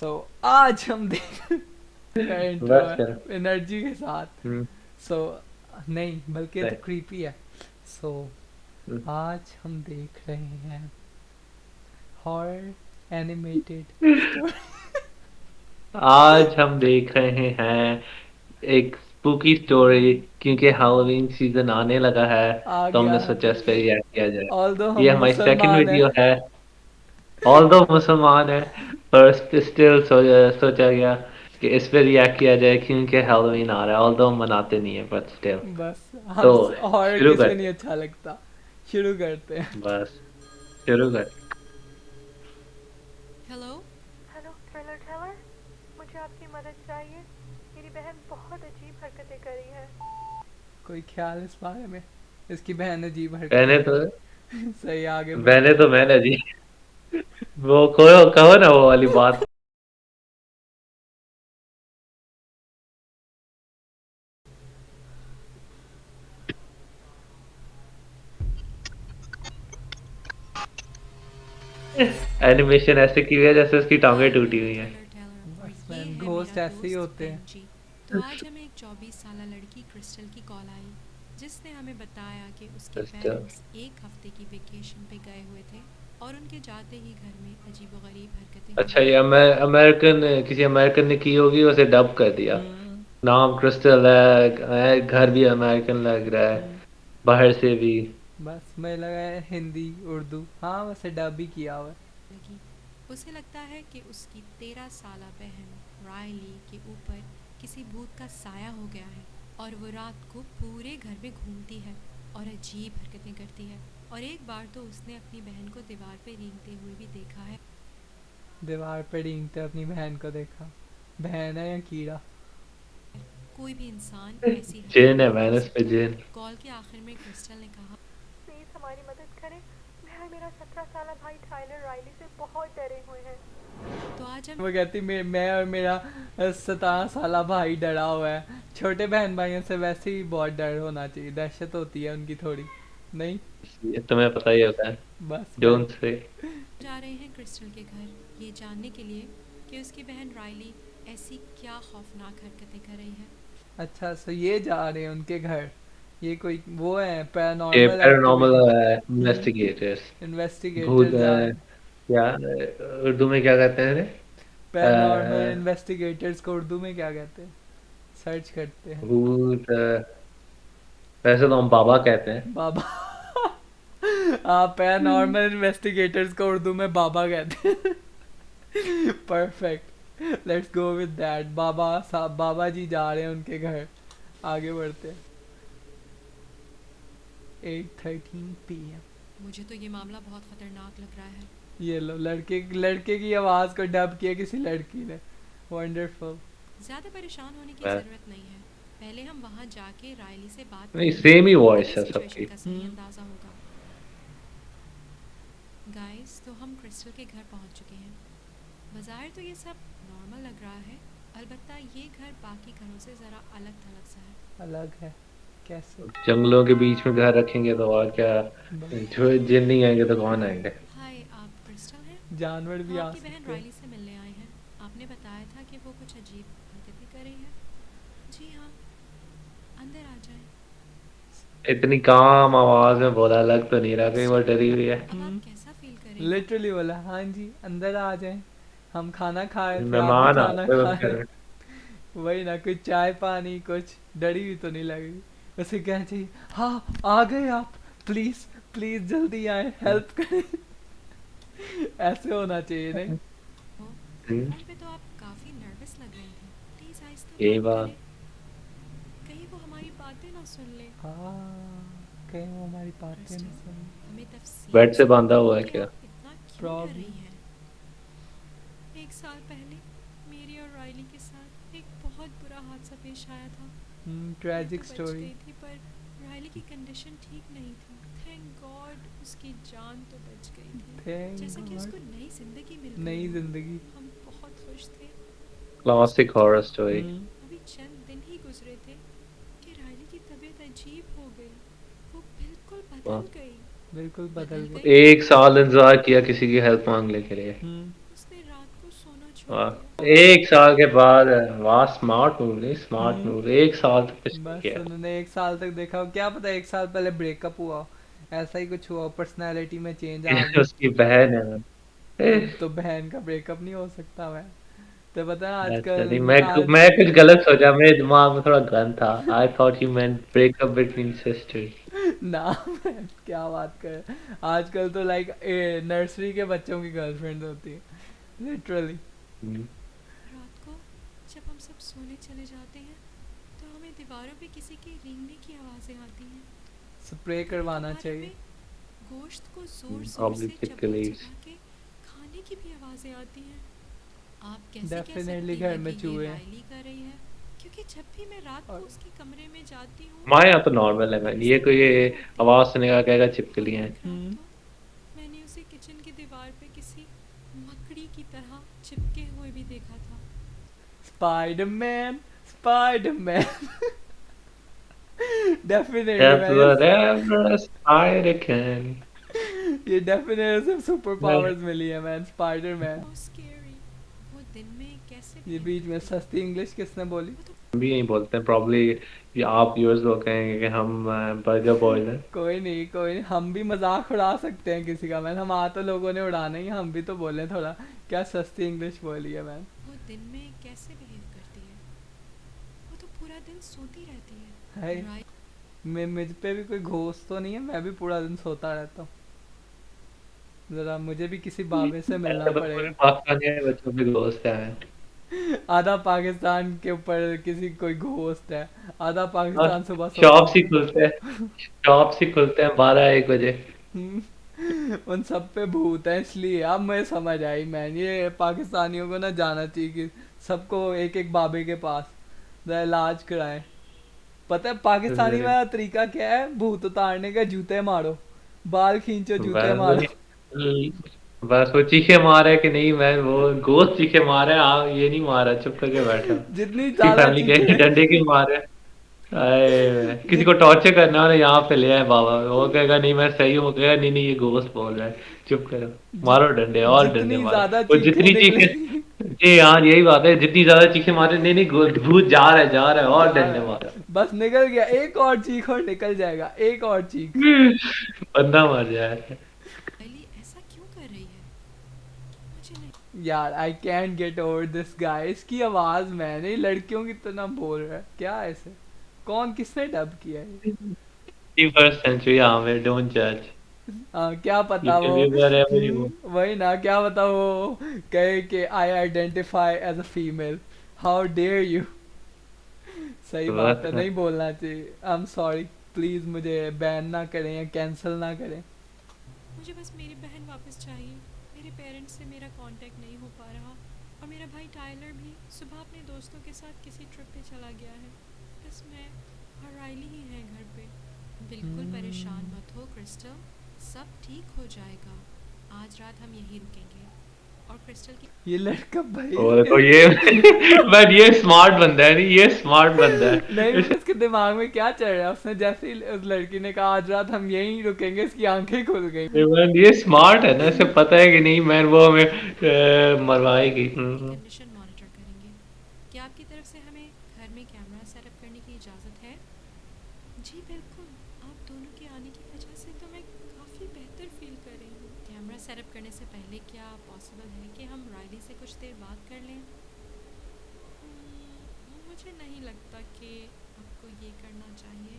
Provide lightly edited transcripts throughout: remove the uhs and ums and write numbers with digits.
सो आज हम देख का इंट्रो बस है कर। एनर्जी के साथ। हम्म, सो नहीं बल्कि ये तो नहीं। क्रीपी है। सो हम्म। आज हम देख रहे हैं हॉरर एनिमेटेड स्टोरी। आज हम देख रहे हैं एक स्पूकी स्टोरी, क्योंकि हैलोवीन सीजन आने लगा है। आ तो गया हमने है। सोचा इस पे रिएक्ट किया जाए। ऑल दो हम ये हमारी सेकंड मुसलमान वीडियो हैं। है। ऑल दो मुसलमान है, पर स्टिल सोचा गया कि इस पे रिएक्ट किया जाए, क्योंकि हैलोवीन आ रहा है। ऑल दो हम मनाते नहीं है, बट स्टिल। बस तो हम हॉरर शुरू किसे नहीं करते अच्छा लगता। शुरू करते हैं। हैं। बस शुरू कर। हेलो। हेलो थ्रिलर टेलर, मुझे आपकी मदद चाहिए। मेरी बहन बहुत अजीब हरकतें कर रही है। कोई ख्याल इस बारे में? इसकी बहन अजीब हरकतें पहले तो करेगी। सही, आगे बढ़ो। मैंने तो मैंने जी वो कहो कहो ना वो वाली बात। एनिमेशन ऐसे की हुई है जैसे उसकी टांगें हाय, टूटी मैं हूँ हुई हैं। थ्रिलर टेलर और बस ये मैन है मेरा घोस्ट ऐसे ही दोस्त होते हैं। बेंजी। तो आज हमें एक 24 साल लड़की क्रिस्टल की कॉल आई, जिसने हमें बताया कि उसके अच्छा। पेरेंट्स एक हफ्ते की वेकेशन पे गए हुए थे और उनके जाते ही घर में अजीबोगरीब हरकतें अच्छा, होने ये लगी। अमेरिकन, किसी अमेरिकन ने की होगी, उसे डब कर दिया। हम्म। नाम क्रिस्टल है, घर भी अमेरिकन लग रहा है, हम्म। बाहर से भी। बस मुझे लगा है हिंदी उर्दू, हाँ वैसे डब भी किया हुआ है। लगी उसे लगता है कि उसकी 13 साल बहन रायली के ऊपर किसी भूत का साया हो गया है और वो रात को पूरे घर में घूमती है और अजीब हरकतें करती है। और एक बार तो उसने अपनी बहन को दीवार पे रेंगते हुए भी देखा है। दीवार पे रेंगते अपनी बहन को देखा। बहन है या कीड़ा? कोई भी इंसान ऐसी हरकत जिन है नहीं कर मैनस पे सकता। जिन। कॉल के आखिर में क्रिस्टल ने कहा, प्लीज़ हमारी मदद करें। मैं और मेरा 17 साल भाई टाइलर राइली से बहुत डरे हुए हैं। तो आज हम वो कहती मैं और मेरा 17 साला भाई डरा हुआ है। छोटे बहन भाइयों से वैसे ही बहुत डर होना चाहिए, दहशत होती है उनकी थोड़ी। नहीं? ये तुम्हें पता ही होता है। बस फिर। Don't say. जा रहे हैं क्रिस्टल के घर, ये जानने के लिए कि उसकी बहन रायली ऐसी क्या खौफनाक हरकतें कर रही है। अच्छा, सो ये जा रहे हैं उनके घर। ये कोई वो है ये पैरानॉर्मल पैरानॉर्मल एक्टिविटी। इन्वेस्टिगेटर्स। भूत इन्वेस्टिगेटर जा रहे हैं। क्या उर्दू में क्या कहते हैं पैरानॉर्मल इन्वेस्टिगेटर्स को उर्दू में क्या कहते हैं? सर्च करते हैं। भूत, वैसे तो हम बाबा कहते हैं। बाबा। आप पैरानॉर्मल इन्वेस्टिगेटर्स को उर्दू में बाबा कहते हैं। Perfect, let's go with that. बाबा साहब, बाबा जी जा रहे हैं उनके घर। आगे बढ़ते हैं। 8:13 PM। मुझे तो ये मामला बहुत खतरनाक लग रहा है। ये लो, लड़के लड़के की आवाज़ को डब किया किसी लड़की ने। वंडरफुल। ज़्यादा परेशान होने की मैं- ज़रूरत नहीं है। पहले हम वहाँ जाके रायली से बात नहीं, करेंगे, सेम ही वॉइस तभी है सिचुएशन सबकी। का सही अंदाज़ा होगा। गाइस, तो हम क्रिस्टल के घर पहुँच चुके हैं। बाज़ार तो ये सब नॉर्मल लग रहा है, अलबत्ता ये घर बाकी घरों से ज़रा अलग थलग सा है। अलग है? कैसे? जंगलों के बीच में घर रखेंगे तो और क्या। बस जो जिन नहीं आएंगे तो कौन आएंगे। हाय, आप क्रिस्टल हैं? जानवर भी हम आ आपकी बहन सकते हैं। रायली से मिलने आए हैं। आपने बताया था कि वो कुछ अजीब हरकतें कर रही है। जी हाँ, अंदर आ जाएं। इतनी काम आवाज में बोला, लग तो नहीं रहा कहीं वो क्रिस्टल, डरी हुई है। अब आप कैसा फील कर रही हैं? लिटरली बोला हाँ जी अंदर आ जाएं। हम खाना खा रहे थे, आप भी मेहमान आ खाना गए खा उस घर रहे। में। वही ना, कुछ चाय पानी कुछ। डरी हुई तो नहीं लग रही। उसे कहना चाहिए हाँ आ गए आप, प्लीज प्लीज जल्दी आए, हेल्प करें। ऐसे होना चाहिए नहीं? ओ, हम्म, फ़ोन पे तो आप काफ़ी नर्वस लग रही थी। प्लीज़ आहिस्ता यही बात बात। करें, कहीं वो हमारी बातें ना सुन ले। हाँ, कहीं वो हमारी बातें क्रिस्टल, नहीं सुन। हमें बेड तफसील से से बांधा बताओ हुआ है कि क्या? आप इतना क्यों डर प्रॉब्लम। रही हैं। 1 साल पहले मेरी और रायली के साथ एक बहुत बुरा हादसा पेश आया था। मैं तो ट्रेजिक बच स्टोरी। गई थी, पर रायली की कंडीशन ठीक नहीं थी। थैंक गॉड उसकी जान तो बच गई थी, थैंक जैसे कि उसको गॉड। नई जिंदगी मिल गई नई हो। जिंदगी। हम बहुत खुश थे। पर क्लासिक सोचो, हॉरर स्टोरी। हम्म। अभी चंद दिन ही गुजरे थे कि रायली की तबीयत अजीब हो गई। वो बिल्कुल बदल गई। बिल्कुल बदल बदल गई। गई। 1 साल इंतजार किया किसी की हेल्प मांगने के लिए। हम्म। उसने रात को सोना वाह, एक साल के बाद। वाह, स्मार्ट मूव, नहीं स्मार्ट हम्म, मूव, एक साल तक कुछ नहीं बस किया। उन्होंने एक साल तक देखा हो, क्या पता एक साल पहले ब्रेकअप हुआ हो, ऐसा ही कुछ हुआ, पर्सनैलिटी में चेंज आ ये गई। उसकी बहन है। तो बहन का ब्रेकअप नहीं हो सकता मैं, तो पता है अच्छा, आजकल नहीं, मैं कुछ गलत सोचा, मेरे दिमाग में थोड़ा गंद था। I thought you meant breakup between sisters. ना मैं क्या बात कर, आजकल तो लाइक नर्सरी के बच्चों की गर्लफ्रेंड होती है लिटरली। रात को जब हम सब सोने चले जाते हैं तो हमें दीवारों पे किसी के रेंगने की आवाज़ें आती हैं। स्प्रे कभी करवाना कभार चाहिए। हमें गोश्त को ज़ोर ज़ोर प्रॉब्ली से चिक चबा लीव्स। चबा के खाने की भी आवाज़ें आती हैं। आप कैसे कह डेफिनेटली सकती घर हैं में कि ये चूहे हैं। रायली कर रही है? क्योंकि जब भी मैं रात को और उसके कमरे में जाती हूँ हमारे यहाँ तो नॉर्मल है वो मैन, ये बिस्तर कोई पे ही होती है। आवाज सुनेगा कहेगा और छिपकलियां हैं। एक रात हम्म, तो मैंने उसे किचन की दीवार पे किसी मकड़ी की तरह चिपके हुए भी देखा था। Spiderman, Spiderman. डेफिनेटली That's मैंने whatever a spider can। ये डेफिनेटली सिर्फ सुपर पावर्स मिली है मैन, स्पाइडरमैन। How scary! वो दिन में कैसे ये बिहेव बीच में करती है? सस्ती इंग्लिश किसने बोली? वो तो हम भी यही बोलते हैं प्रॉब्ली। ये आप व्यूअर्स लोग कहेंगे कि हम बर्गर बॉयज हैं। कोई नहीं, कोई नहीं, हम भी मजाक उड़ा सकते हैं किसी का मैन, हम आ तो लोगों ने उड़ाना ही, हम भी तो बोले थोड़ा, क्या सस्ती इंग्लिश बोली है मैन। वो दिन में कैसे बिहेव करती है? वो तो पूरा दिन सोती रहती है, है। राइट। मुझ पे भी कोई घोस्ट तो नहीं है, मैं भी पूरा दिन सोता रहता हूँ। जरा मुझे भी किसी बाबे से मिलना ऐसे तो पूरे पड़ेगा। पाकिस्तानी बच्चों के दोस्त हैं। आधा पाकिस्तान के ऊपर किसी कोई घोस्ट है, आधा और पाकिस्तान सुबह सो रहा शॉप्स ही होता खुलते हैं, शॉप्स ही खुलते हैं 12-1 बजे। है। उन सब पे भूत है, इसलिए अब मुझे समझ आई मैन, ये पाकिस्तानियों को ना जाना चाहिए कि सबको एक एक बाबे के पास जरा इलाज कराएं। पता है पाकिस्तानी में तरीका क्या है भूत उतारने का? जूते मारो, बाल खींचो, जूते बस मारो। वही, बस वो चीखे मारे कि नहीं, मैं वो गोश्त चीखे मारे, हाँ ये नहीं मारा, चुप करके बैठा। जितनी उसकी ज्यादा फैमिली कहेगी चीखे डंडे क्यों मारे। अरे किसी जित को टॉर्चर करना हो ना, यहाँ पे ले आए बाबा, वो कहेगा नहीं मैं सही हूँ, वो कहेगा नहीं नहीं ये गोश्त बोल रहा है, चुप करो, जित मारो डंडे और डंडे जितनी मारो। ज्यादा वो चीखें जितनी चीखे, निकलेंगी जी हाँ यही बात है, जितनी ज्यादा चीखे मारे, नहीं नहीं भूत जा रहा है और जा डंडे रहा मारो। है, बस निकल गया, एक और चीख और निकल जाएगा, एक और चीख। बंदा मर जाए। रायली ऐसा क्यों कर रही है? मुझे नहीं। यार I can't get over this guy, इसकी आवाज मैंने लड़कियों की तरह बोल रहा है, क्या ऐसे, कौन किसने डब किया है? 21st century, हाँ मैं डोंट जज। क्या You पता can वो, be wherever you want। वही ना, क्या पता वो कहे कि I identify as a female, how dare you. सही तो बात है, बस नहीं बोलना चाहिए, आई एम सॉरी, प्लीज मुझे बैन ना करें या कैंसिल ना करें। मुझे बस मेरी बहन वापस चाहिए। मेरे पेरेंट्स से मेरा कांटेक्ट नहीं हो पा रहा और मेरा भाई टाइलर भी सुबह अपने दोस्तों के साथ किसी ट्रिप पे चला गया है। बस मैं और रायली ही हैं घर पे। बिल्कुल परेशान मत हो क्रिस्टल, सब ठीक हो जाएगा। आज रात हम यहीं रुकेंगे और क्रिस्टल की ये लड़का भाई वो देखो ये बट ये स्मार्ट बंदा है, नहीं ये स्मार्ट बंदा नहीं है। उसके दिमाग में क्या चल रहा है, उसने जैसे ही उस लड़की ने कहा आज रात हम यहीं रुकेंगे, इसकी आंखें खुल गई। ये स्मार्ट है ना, इसे पता है कि नहीं मैं वो हमें मरवाएगी। कंडीशन मॉनिटर करेंगे। क्या आपकी तरफ से हमें घर में कैमरा सेटअप करने की इजाज़त है? जी बिल्कुल। आप दोनों के आने की वजह से तो मैं काफ़ी बेहतर फील कर रही हूँ। कैमरा सेटअप करने से पहले क्या पॉसिबल है कि हम रायली से कुछ देर बात कर लें? मुझे नहीं लगता कि आपको ये करना चाहिए।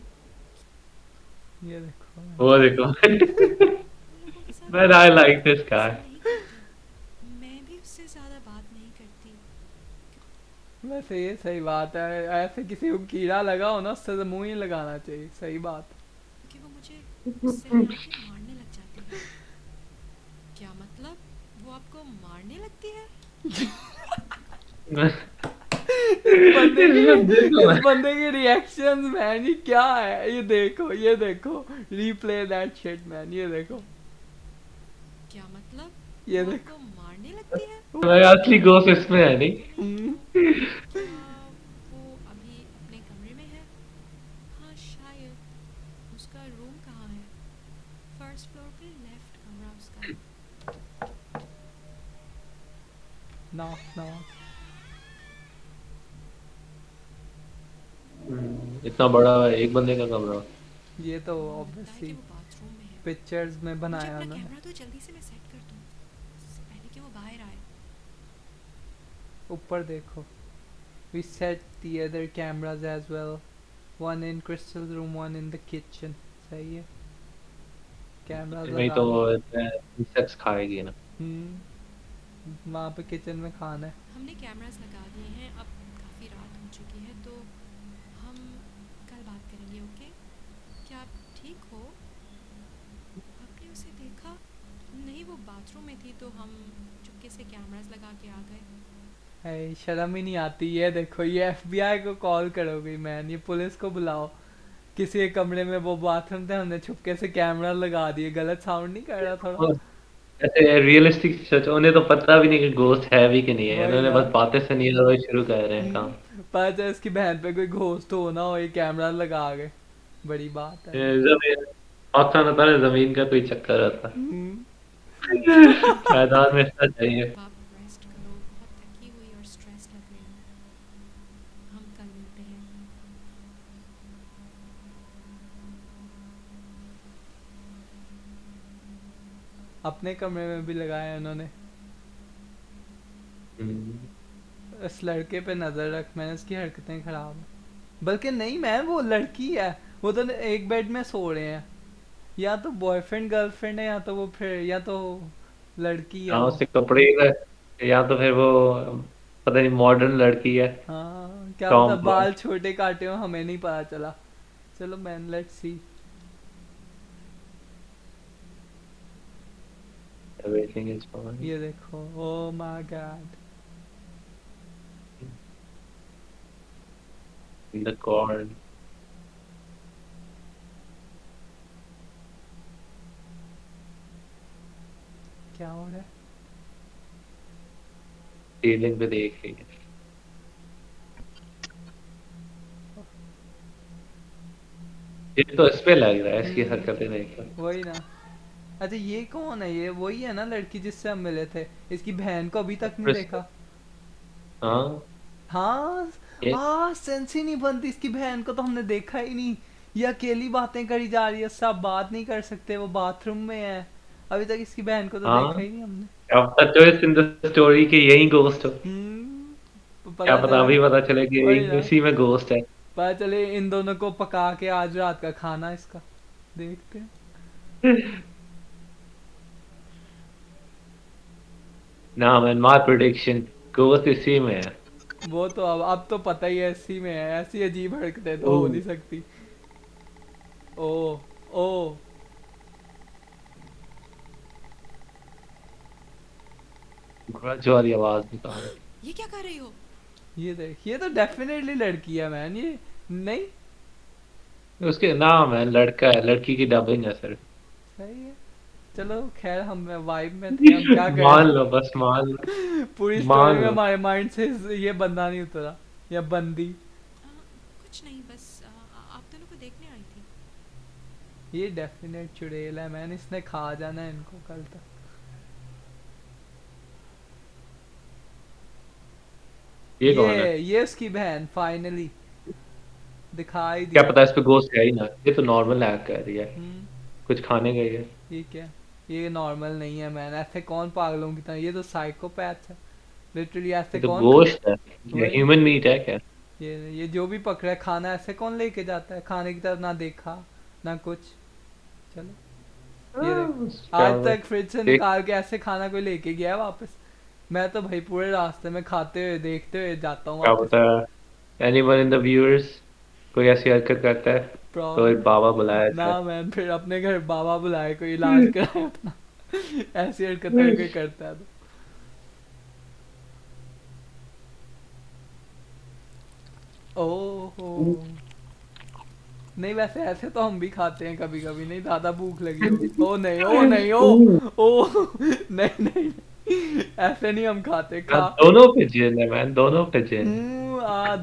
ये देखो, वो देखो। लोगों के साथ But I बात like करना this guy। पसंद नहीं करती। मैं भी उससे ज़्यादा बात नहीं करती वैसे ये सही बात है, ऐसे किसी को कीड़ा लगा हो ना उससे तो मुंह ही लगाना चाहिए, सही बात। क्योंकि वो मुझे गुस्से में आके मारने लग जाती है। क्या मतलब? वो आपको मारने लगती है? देखो इस बंदे के रिएक्शंस मैन, ये क्या है, ये देखो, ये देखो, रीप्ले दैट शिट मैन, ये देखो, क्या मतलब? ये वो देखो। आपको मारने लगती है? मैं असली गोश्त इसमें है नहीं। हम्म, क्या वो अभी अपने कमरे में है? हाँ शायद। उसका रूम कहाँ है? फर्स्ट फ्लोर पे लेफ्ट कमरा उसका है। knock knock. इतना बड़ा एक बंदे का कमरा। ये तो लगता है कि ऑब्वियसली वो बाथरूम में है। पिक्चर्स में मुझे बनाया अपना उन्होंने। कैमरा तो जल्दी से मैं सेट कर दूं, इससे पहले कि वो बाहर आए। ऊपर देखो। We set the other cameras as well. One in Crystal's room, one in the kitchen. सही है। कैमरास नहीं लगा तो दो। इंसेक्ट्स खाएगी ना। वहाँ पे किचन में खाना है। हमने कैमरास लगा दिए हैं, अब काफ़ी रात हो चुकी है, तो हम कल बात करेंगे, ओके? क्या आप ठीक हो? आपने उसे देखा? नहीं, वो बाथरूम में थी, तो हम चुपके से कैमरास लगा के आ गए। है शर्म ही नहीं आती। ये देखो, ये FBI को कॉल करोगी मैन, ये पुलिस को बुलाओ। किसी एक कमरे में वो बाथरूम थे, हमने छुपके से कैमरा लगा दिए। गलत साउंड नहीं कर रहा थोड़ा? और ऐसे रियलिस्टिक सच उन्हें तो पता भी नहीं कि घोस्ट है भी कि नहीं है, वही उन्होंने ना। बस बातें सुनी और वही शुरू कर रहे हैं काम। पता चला इसकी बहन पे कोई घोस्ट हो ना हो, ये कैमरा लगा गए। बड़ी बात है। जमीन आसान होता है, जमीन का कोई चक्कर होता है। हम्म, मैदान में सच चाहिए। अब आप रेस्ट करो, बहुत थकी हुई और स्ट्रेस लग रही हो। हम कल मिलते हैं। अपने कमरे में भी लगाया उन्होंने। इस लड़के पे नजर रख, मैंने उसकी हरकतें खराब है। बल्कि नहीं मैम, वो लड़की है। वो तो एक बेड में सो रहे हैं। या तो बॉयफ्रेंड गर्लफ्रेंड है, या तो वो फिर या तो लड़की है हाँ वो। उसके कपड़े या तो फिर वो पता नहीं मॉडर्न लड़की है। हाँ क्या पता टॉम बाल छोटे काटे हो, हमें नहीं पता चला। चलो man, let's see. Everything is fine. ये देखो, oh my God. In the corn. क्या हो रहा है? सीलिंग पे देख रही है। ये तो इस पे लग रहा है, इसकी हरकतें देख कर। वही ना। अच्छा ये कौन है? ये वही है ना लड़की जिससे हम मिले थे? इसकी बहन को अभी तक नहीं देखा। हाँ हाँ। ये सेंस ही नहीं बनती, इसकी बहन को तो हमने देखा ही नहीं। ये अकेली बातें करी जा रही है, सब बात नहीं कर सकते, वो बाथरूम में है। अभी तक इसकी बहन को तो देखा हाँ ही नहीं हमने। अब तक ट्विस्ट इन द स्टोरी कि यही घोस्ट हो। तो क्या पता पता चला। अभी पता चले कि वही ना। इसी में घोस्ट है। पता चले इन दोनों को पका के आज रात का खाना इसका। देखते हैं। ना मैन, माय प्रेडिक्शन घोस्ट इसी में है। वो तो अब तो पता ही है, इसी में है। ऐसी अजीब हरकतें तो हो ओह, नहीं सकती। ओ ओ ग्रज वाली आवाज निकाल। ये क्या कर रही हो? ये देख, ये तो डेफिनेटली लड़की है मैन, ये नहीं। उसके नाम है, लड़का है, लड़की की डबिंग है सर। सही है। चलो खैर, हम वाइब में थे, हम क्या मान करें। लो, बस मान लो। पूरी स्टोरी मान में लो। हमारे माइंड से ये बंदा नहीं उतरा, या बंदी। कुछ नहीं, बस आप दोनों को देखने आई थी। ये डेफिनेट चुड़ैल है मैन, इसने खा जाना है इनको कल तक। ये कौन है? ये उसकी बहन फाइनली दिखाई क्या दी। पता इस पे घोस्ट है ही ना, ये तो नॉर्मल एक्ट कर रही है। हम्म कुछ खाने गई है। ये क्या? ये नॉर्मल नहीं है मैन, ऐसे कौन पागलों की तरह, ये तो साइकोपैथ है। लिटरली ऐसे ये तो कौन गोश्त है। ये वही। ह्यूमन मीट है क्या? ये जो भी पकड़ा है खाना, ऐसे कौन लेके जाता है खाने की तरफ? ना देखा ना कुछ। चलो ये देख, क्या आज तक फ्रिज से देख, निकाल के ऐसे खाना कोई लेके गया है वापस? मैं तो भाई पूरे रास्ते में खाते हुए देखते हुए जाता हूँ क्या वापस। पता एनीवन इन द व्यूअर्स कोई ऐसी हरकत करता है तो एक प्रॉब्लम। बाबा बुलाया ना जाए। मैन, फिर अपने घर बाबा बुलाए, कोई इलाज कराए अपना। ऐसी हरकतें कोई करता है तो। ओहो। नहीं वैसे ऐसे तो हम भी खाते हैं कभी कभी, नहीं ज्यादा भूख लगी हो। ओ नहीं, ओ नहीं, ओ नहीं नहीं नहीं। ऐसे नहीं हम खाते, खा। दोनों पे जिन है मैन, दोनों पे जिन।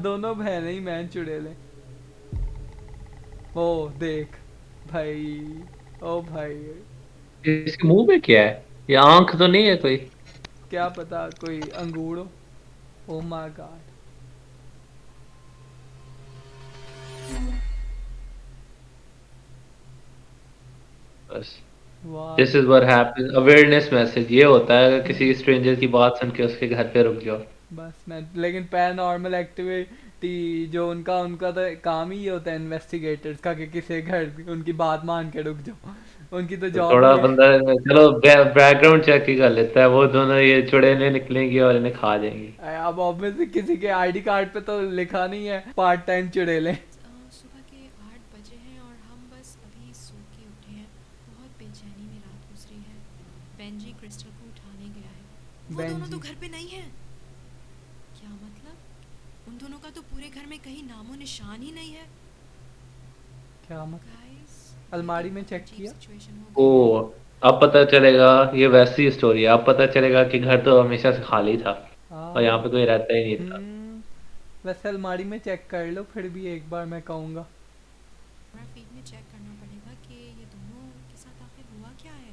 दोनों बहनें ही मैन चुड़ैले। ओ देख भाई, ओ भाई। इसके मुंह में क्या है? ये आंख तो नहीं है कोई? क्या पता कोई अंगूर हो। Oh my God. बस वाह। This is what happens, awareness message ये होता है अगर किसी हम्म। स्ट्रेंजर की बात सुन के उसके घर पे रुक जाओ। बस मैं लेकिन पैरानॉर्मल एक्टिविटी जो उनका उनका तो काम ही ये होता है इन्वेस्टिगेटर्स का कि किसी घर उनकी बात मान के रुक जाओ। उनकी तो तो जॉब थोड़ा ही है। बंदा चलो बैकग्राउंड चेक ही कर लेता है, वो दोनों ये चुड़ैलें निकलेंगी और इन्हें खा जाएंगी। अब ऑब्वियसली किसी के आईडी कार्ड पे तो लिखा नहीं है पार्ट टाइम चुड़ैले। सुबह के 8 बजे हैं और हम बस अभी सो के उठे हैं। बहुत बेचैनी में रात गुजरी है। बेंजी क्रिस्टल को उठाने गया है। वो दोनों तो बेंजी घर पे नहीं है। क्या मतलब? उन दोनों का तो पूरे घर में कहीं नामो निशान ही नहीं है। क्या मतलब? गाइस, अलमारी में चेक अजीब किया? सिचुएशन हो ओ, गई है। अब पता चलेगा, ये वैसी स्टोरी है, अब पता चलेगा कि घर तो हमेशा से खाली था और यहाँ हाँ। पे कोई रहता ही नहीं था। वैसे अलमारी में चेक कर लो फिर भी एक बार, मैं कहूँगा। हमारा फीड में चेक करना पड़ेगा कि ये दोनों के साथ आखिर हुआ क्या है।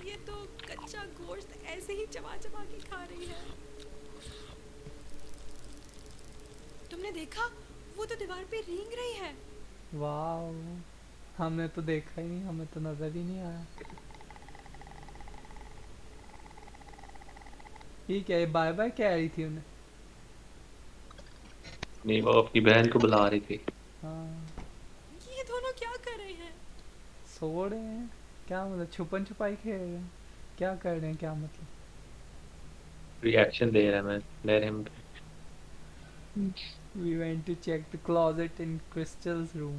ये तो कच्चा गोश्त ऐसे ही चबा चबा के खा रही है। तुमने देखा? वो तो दीवार पे रेंग रही है। वाह, हमने तो देखा ही नहीं, हमें तो नजर ही नहीं आया। ये क्या, ये बाय बाय कह रही थी उन्हें? नहीं, वो अपनी बहन को बुला रही थी। हाँ। ये दोनों क्या कर रहे हैं? सो रहे हैं? क्या मतलब छुपन छुपाई खेल रहे हैं? क्या कर रहे हैं, क्या मतलब? रिएक्शन दे रहा है, मैं ले रहे हैं। We went to check the closet in Crystal's room.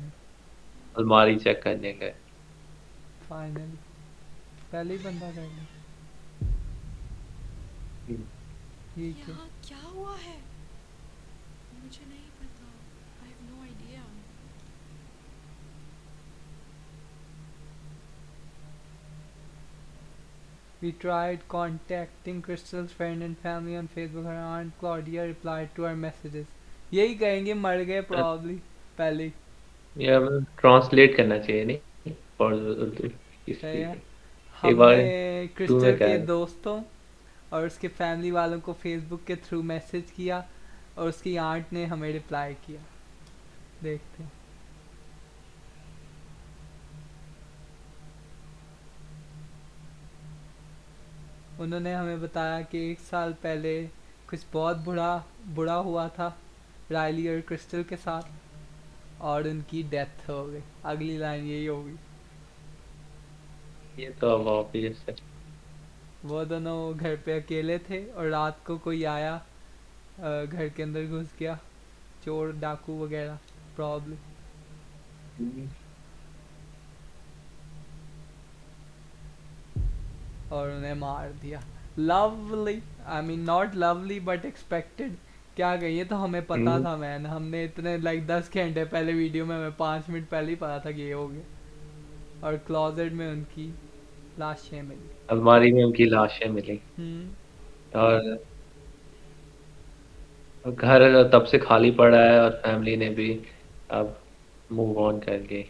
अलमारी चेक करने गए। Finally. पहले ही बंदा कर लिया। ये क्या? यहाँ क्या हुआ है? मुझे नहीं पता। I have no idea. We tried contacting Crystal's friend and family on Facebook. Her aunt Claudia replied to our messages. यही कहेंगे मर गए probably पहले ही। ये हमें ट्रांसलेट करना चाहिए नहीं और उर्दू सही किसी है। एक बार हमने टू में क्रिस्टल क्या के है। दोस्तों और उसके फैमिली वालों को फेसबुक के थ्रू मैसेज किया और उसकी आंट ने हमें रिप्लाई किया। देखते हैं। उन्होंने हमें बताया कि 1 साल पहले कुछ बहुत बुरा बुरा हुआ था रायली और क्रिस्टल के साथ और उनकी डेथ हो गई। अगली लाइन यही होगी। ये तो अब ऑब्वियस है। वो दोनों घर पे अकेले थे और रात को कोई आया, घर के अंदर घुस गया, चोर डाकू वगैरह प्रॉब्लम, और उन्हें मार दिया। Lovely, I mean not lovely but expected. क्या कहिए, तो हमें पता था मैन, हमने इतने लाइक 10 घंटे पहले वीडियो में हमें 5 मिनट पहले ही पता था कि ये हो गया। और क्लोजेट में उनकी लाशें मिली। अलमारी में उनकी लाशें मिली हम्म। और घर तब से खाली पड़ा है और फैमिली ने भी अब मूव ऑन कर गई।